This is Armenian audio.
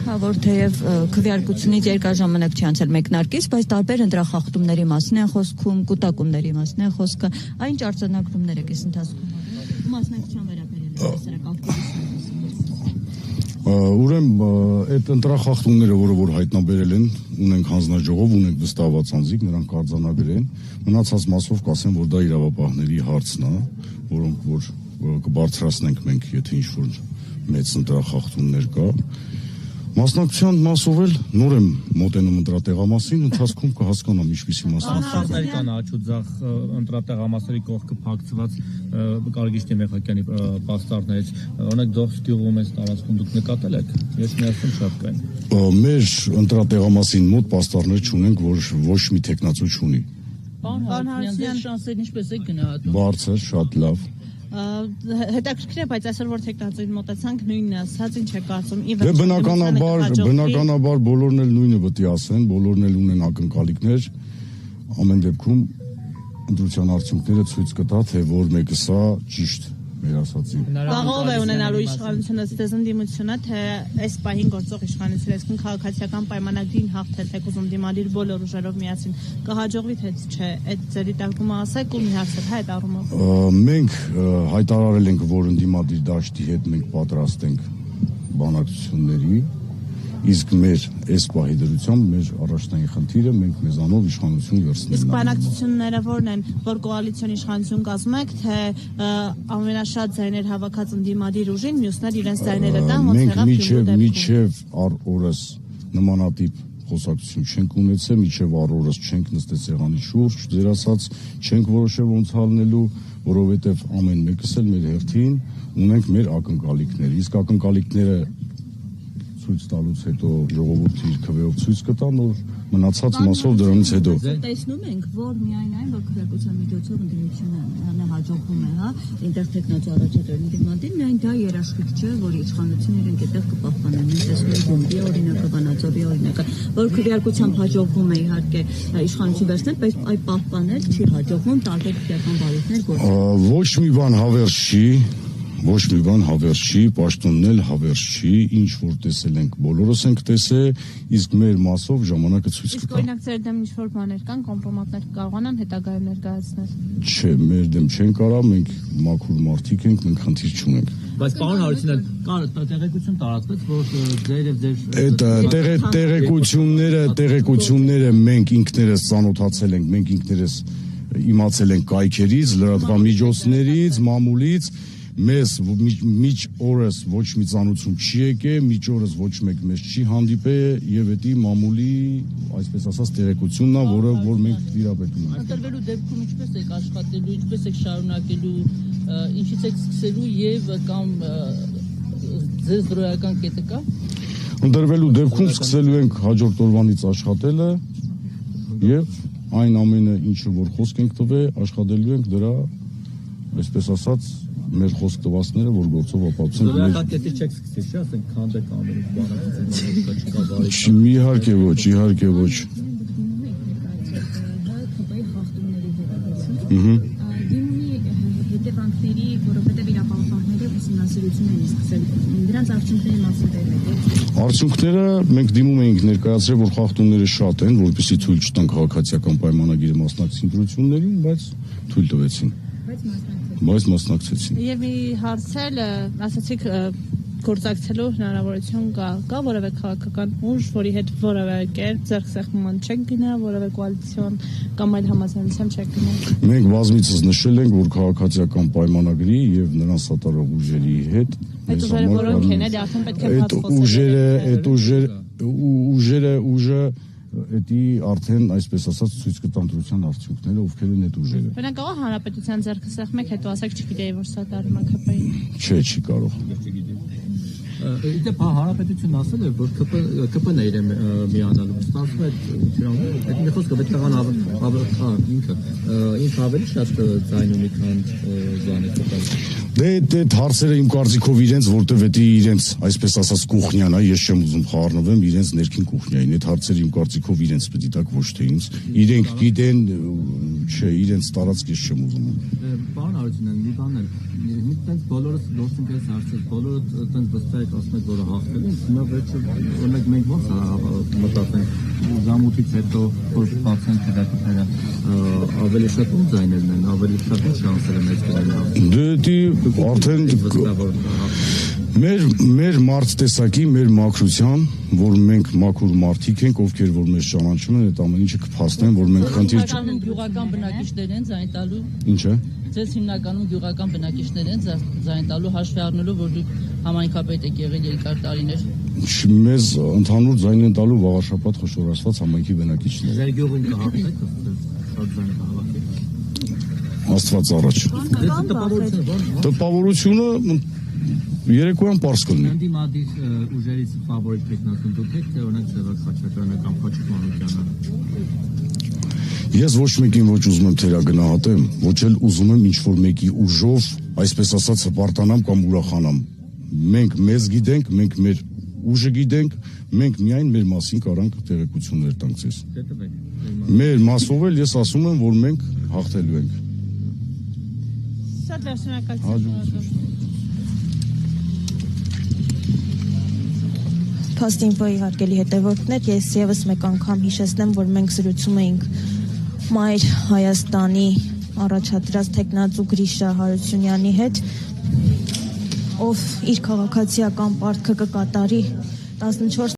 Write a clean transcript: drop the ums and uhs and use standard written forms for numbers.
որ թեև քվեարկությունից երկար ժամանակ չի անցել մեկնարկից, բայց տարբեր ընտրախախտումների մասին է խոսքում, կուտակումների մասին է խոսքը, այն արձանագրումներ եք այս ընթացքում մասնակցության վերաբերել Ուրեմն այդ ընտրախախտումները, որ հայտնաբերել են, ունենք հանձնաժողով, ունենք վստահված անձիկ, նրանք արձանագրեն, մնացած մասով կասեմ, որ դա իրավապահների հարցն է, որոնք որ կբարձրացնենք մենք, եթե ինչ-որ մեծ ընտրախախտումներ կա։ Մասնակցության մասով էլ նոր եմ մոտենում ընտրատեղամասին, ընթացքում կհասկանամ ինչպիսի մասնակցություն։ Կան աչուձախ ընտրատեղամասերի կողքը փակցված Գարգիշտի Մեխակյանի պաստառներից, օրինակ Դողսկյուղում այս տարածքում դուք նկատել եք, ես միասին շատ կային։ Մեր ընտրատեղամասին մոտ պաստառներ չունենք, որ ոչ մի տեխնացու չունի։ Պարոն Հարությունյան, շանսերն ինչպես եք գնահատում։ Բարձր, շատ լավ։ Հետաքրքիր է, բայց այսօր որ տեխնացուին մոտեցանք նույնն ասած, ինչ է կարծում։ Բնականաբար բոլորն էլ նույնը պետք է ասեն, բոլորն էլ ունեն ակնկալիքներ, ամեն դեպքում ընտրության արդյունքները ցույց կտա, թե որ մեկը սա ճիշտ մեր ասացի։ Վաղով է ունենալու իշխանությունը ստեզ ընդդիմությունը, թե այս պահին գործող իշխանությունը, այսինքն քաղաքացիական պայմանագրին հաղթել, թե կուզում դիմադիր բոլոր ուժերով միասին կհաջողվի թե չէ, այդ ձերի տակումը ասեք ու մի հարցը այդ առումով։ Մենք հայտարարել ենք, որ ընդդիմադիր դաշտի հետ մենք պատրաստ ենք բանակցությունների, իսկ մեր այս պահի դրությամբ մեր առաջնային խնդիրը մենք մեզանով իշխանություն վերցնենք։ Իսկ բանակցությունները ո՞րն են, որ կոալիցիոն իշխանություն կազմում եք, թե ամենաշատ ձայներ հավաքած ընդդիմադիր ուժին, մյուսներ իրենց ձայները տան, ոնց եղավ մինչև օրս նմանատիպ խոսակցություն չենք ունեցել, մինչև օրս չենք նստել սեղանի շուրջ, ձեր ասած չենք որոշել ոնց հալնելու, որովհետև ամեն մեկս էլ մեր հերթին ունենք մեր ակնկալիքներ, իսկ ակնկալիքները ցույց տալուց հետո ժողովուրդը իր քվեով ցույց կտա, նոր մնացած մասով դրանից հետո։ Տեսնում ենք, որ միայն այն, որ քվեարկության միջոցով ընդդիմությունը հաջողվում է, հա, ինտերտեխնացու առաջադրել դիմադին, միայն դա երաշխիք չէ, որ իշխանությունը իրենք այդտեղ կպահպանեն։ Մենք տեսնում ենք Գյումրիի օրինակը, Վանաձորի օրինակը, որ քվեարկության հաջողվում է իհարկե իշխանություն վերցնել, բայց այդ պահպանել չի հաջողվում, տարբեր քվեական բարույթներ գործել։ Ոչ մի բան հավերժ չի, պաշտոնն էլ հավերժ չի, ինչ որ տեսել ենք, բոլորս ենք տեսել, իսկ մեր մասով ժամանակը ցույց կտա։ Իսկ օրինակ ձեր դեմ ինչ-որ բաներ կան, կոմպրոմատներ կարողանան հետագայում ներկայացնել։ Չէ, մեր դեմ չեն կարա, մենք մաքուր մարդիկ ենք, մենք խնդիր չունենք։ Բայց պարոն Հարությունյան, տեղեկություն տարածվեց, որ ձեր եւ ձեր տեղեկությունները մենք ինքներս ծանոթացել ենք, մենք ինքներս իմացել ենք կայքերից, լրատվամիջոցներից, մամուլից, մեզ միջ օրս ոչ մի ծանոթություն չի եկել, միջ օրս ոչ մեկ մեզ չի հանդիպել եւ էդի մամուլի, այսպես ասած, տեղեկությունն է, որ մենք դիրապետում ենք։ Ընտրվելու դեպքում ինչպես եք աշխատելու, ինչպես եք շարունակելու, ինչից եք սկսելու եւ կամ ձեզ դրոյական կետը կա։ Ընտրվելու դեպքում սկսելու ենք հաջորդ օրվանից աշխատելը եւ այն ամենը, ինչը որ խոսք ենք տվել, աշխատելու ենք դրա, այսպես ասած, մեր խոսք տվածները, որ գործով ապացուցենք։ Դրակատետի չեք սկսել, չէ՞, ասենք քանդեք ամեն բանակցություն։ Իհարկե ոչ։ Հետևանքների, որովհետև իրավապահները ուսումնասիրություն են սկսել, դրանց արդյունքների մասին տեղեկեք։ Արդյունքները մենք դիմում էինք ներկայացրել, որ խախտումները շատ են, որպեսզի թույլ չտան քաղաքացիական պայմանագիրը մասնակցի ընտրություններին, բայց թույլ տվեցին։ Բայց մասնակցեցին։ Եվ մի հարցել, ասացիք գործակցելու հնարավորություն կա որևէ քաղաքական ուժ, որի հետ որևէ կերպ ձեռքսեղմման չեք գնա, որևէ կոալիցիոն կամ այլ համաձայնության չեք գնա։ Մենք բազմիցս նշել ենք, որ քաղաքացիական պայմանագրի եւ նրան սատարող ուժերի հետ այդ ուժերը որոնք են, այդ արդեն պետք է բաց ուժերը Էդի արդեն այսպես ասած ցույց կտան ընտրության արդյունքները, ովքեր են այդ ուժերը։ Բնական կարող հանրապետության ձեռքը սեղմեք, հետո ասեք չգիտեի որ սա դարում է ԿՊ-ին։ Չէ, չի կարող։ Իդեպ հանրապետությունն ասել է, որ ԿՊ-ն է իրեն միանալու, ստացվում է այդ մի խոսքը պետք է ինքը ինձ ավելի շատ ձայն ունի, քան Զանիկը։ Դե այդ հարցերը իմ կարծիքով իրենց, որտեվ դա իրենց, այսպես ասած, կուխնյան է, ես չեմ ուզում խառնվեմ իրենց ներքին կուխնյային։ Այդ հարցերը իմ կարծիքով իրենց պետք է տակ ոչ թե ինձ։ Իրենք գիտեն, չէ, իրենց տարածք ես չեմ ուզում։ Պարոն Արությունյան, մի բան էլ, տենց բոլորս գործընկերս հարցեր, բոլորը տենց վստահ եք ասում եք, որը հաղթել են, հիմա վերջը, օրինակ մենք ոնց մտածենք, զամուտից հետո, որ բացեն թերակները, ավելի շատ ում ձայներն են, ավելի շատ ինչ շանսեր են մեծ կրել։ Դե արդեն մեր մարդ տեսակի, մեր մաքրության, որ մենք մաքուր մարդիկ ենք, ովքեր որ մեզ ճանաչում են, այդ ամեն ինչը կփաստեն, որ մենք խնդիր Հիմնականում գյուղական բնակիչներ են ձայն տալու։ Ինչ է։ Ձեզ հիմնականում գյուղական բնակիչներ են ձայն տալու, հաշվի առնելով, որ դուք համայնքապետ եք եղել երկար տարիներ։ Մեզ ընդհանուր ձայն են տալու վաղաշապատ խոշորացված համայնքի բնակիչները։ Ձեր գյուղում կհաղթեք, շատ ձայն կհաղթեք։ Աստված առաջ։ Տպավորությունը երեկոյան պարզ կլինի։ Ընդդիմադիր ուժերից ֆավորիտ տեխնացուն դուք եք, թե օրինակ Սևակ Խաչատրյանը կամ Խաչիկ Մանուկյանը։ Ես ոչ մեկին ոչ ուզում եմ թերագնահատեմ, ոչ էլ ուզում եմ ինչ-որ մեկի ուժով, այսպես ասած, հպարտանամ կամ ուրախանամ։ Մենք մեզ գիտենք, մենք մեր ուժը գիտենք, մենք միայն մեր մասին կարանք տեղեկություններ տանք ձեզ։ Մեր մասով էլ ես ասում եմ, որ մենք հաղթելու ենք։ Շատ շնորհակալություն։ Փաստինֆոյի հարգելի հետևորդներ, ես եւս մեկ անգամ հիշեցնեմ, որ մենք զրուցում էինք Մայր Հայաստանի առաջադրած թեկնածու Գրիշա Հարությունյանի հետ, ով իր քաղաքացիական պարտքը կկատարի 14